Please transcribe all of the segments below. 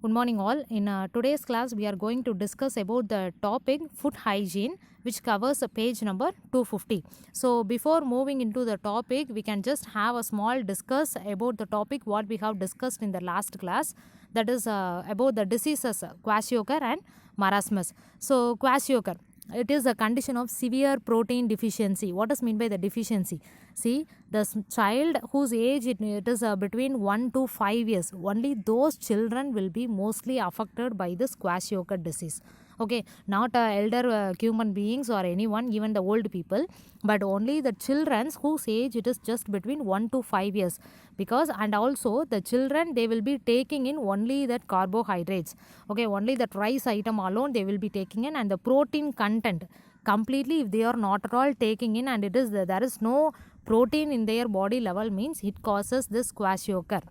Good morning all. In today's class we are going to discuss about the topic food hygiene, which covers page number 250. So before moving into the topic, we can just have a small discuss about the topic what we have discussed in the last class, that is about the diseases kwashiorkor and marasmus. So kwashiorkor, it is a condition of severe protein deficiency. What is meant by the deficiency? See, the child whose age it is between 1 to 5 years, only those children will be mostly affected by this kwashiorkor disease. Okay, not elder human beings or anyone, even the old people, but only the children whose age it is just between 1 to 5 years. Because and also the children, they will be taking in only that carbohydrates. Okay, only that rice item alone they will be taking in, and the protein content completely, if they are not at all taking in, and it is there is no protein in their body level, means it causes this kwashiorkor.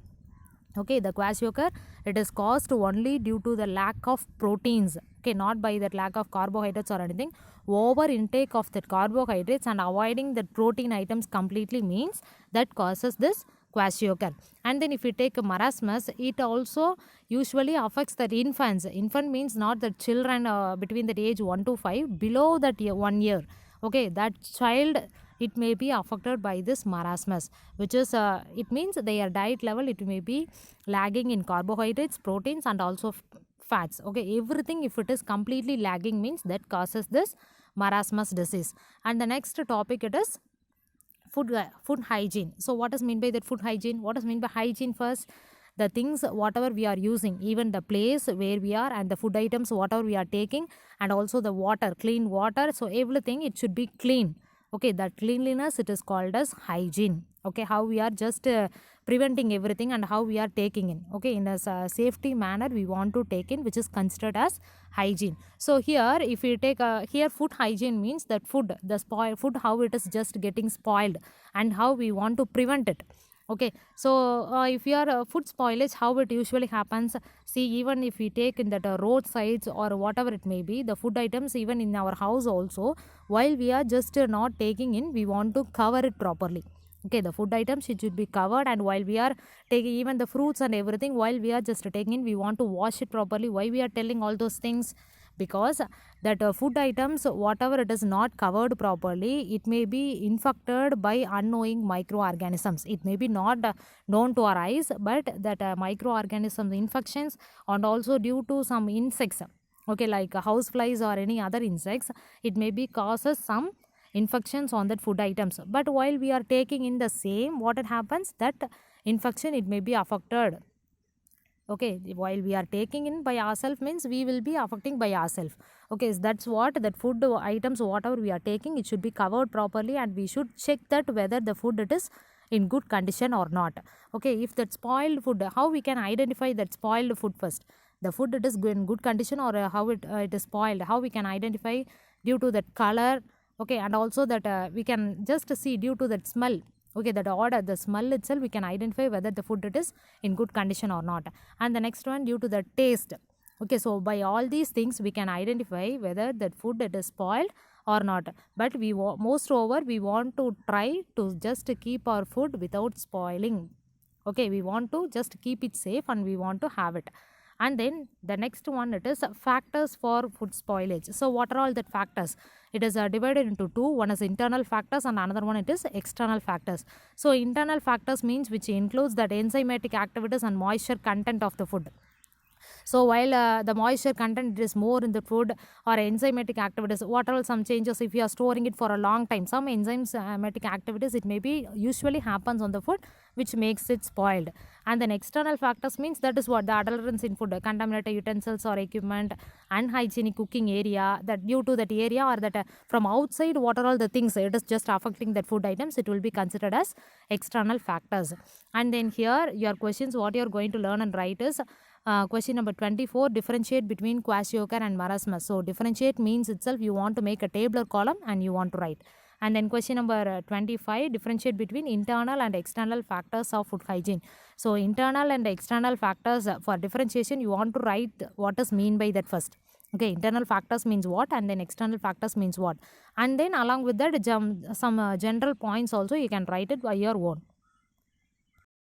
Okay, the kwashiorkor, it is caused only due to the lack of proteins. Okay, not by that lack of carbohydrates or anything. Over intake of that carbohydrates and avoiding the protein items completely means that causes this kwashiorkor. And then if you take marasmus, it also usually affects the infants. Infant means not the children between the age 1 to 5, below that 1 year. Okay, that child, it may be affected by this marasmus, which is it means their diet level, it may be lagging in carbohydrates, proteins, and also fats. Okay, everything if it is completely lagging means that causes this marasmus disease. And the next topic, it is food hygiene. So what is meant by that food hygiene? What is meant by hygiene? First, the things whatever we are using, even the place where we are, and the food items whatever we are taking, and also the water, clean water. So everything it should be clean. Okay, that cleanliness, it is called as hygiene. Okay, how we are just preventing everything and how we are taking in. Okay, in a safety manner we want to take in, which is considered as hygiene. So here if we take here food hygiene means that food, the spoil food, how it is just getting spoiled and how we want to prevent it. Okay, so if you are food spoilage, how it usually happens? See, even if we take in that roadsides or whatever it may be, the food items, even in our house also, while we are just not taking in, we want to cover it properly. Okay, the food items, it should be covered, and while we are taking even the fruits and everything, while we are just taking in, we want to wash it properly. Why we are telling all those things? Because that food items, whatever it is not covered properly, it may be infected by unknowing microorganisms. It may be not known to our eyes, but that microorganisms infections, and also due to some insects, okay, like house flies or any other insects, it may be causes some infections on that food items. But while we are taking in the same, what it happens, that infection it may be affected. Okay, while we are taking in by ourselves means we will be affecting by ourselves. Okay, so that's what that food items whatever we are taking, it should be covered properly, and we should check that whether the food it is in good condition or not. Okay, if that spoiled food, how we can identify that spoiled food? First, the food it is in good condition or how it is spoiled, how we can identify? Due to that color. Okay, and also that we can just see due to that smell. Okay, that order, the smell itself, we can identify whether the food it is in good condition or not. And the next one, due to the taste. Okay, so by all these things we can identify whether that food it is spoiled or not. But we most over we want to try to just keep our food without spoiling. Okay, we want to just keep it safe and we want to have it. And then the next one, it is factors for food spoilage. So what are all that factors? It is divided into two. One is internal factors and another one it is external factors. So internal factors means which includes that enzymatic activities and moisture content of the food. So while the moisture content is more in the food or enzymatic activities, what are some changes if you are storing it for a long time? Some enzymatic activities, it may be usually happens on the food, which makes it spoiled. And then external factors means that is what the adulterants in food, contaminated utensils or equipment, unhygienic cooking area, that due to that area or that from outside, what are all the things it is just affecting that food items, it will be considered as external factors. And then here your questions, what you are going to learn and write is question number 24, differentiate between kwashiorkor and marasmus. So differentiate means itself you want to make a tabular column and you want to write. And then question number 25, differentiate between internal and external factors of food hygiene. So internal and external factors, for differentiation you want to write what is mean by that first. Okay, internal factors means what, and then external factors means what. And then along with that some general points also you can write it by your own.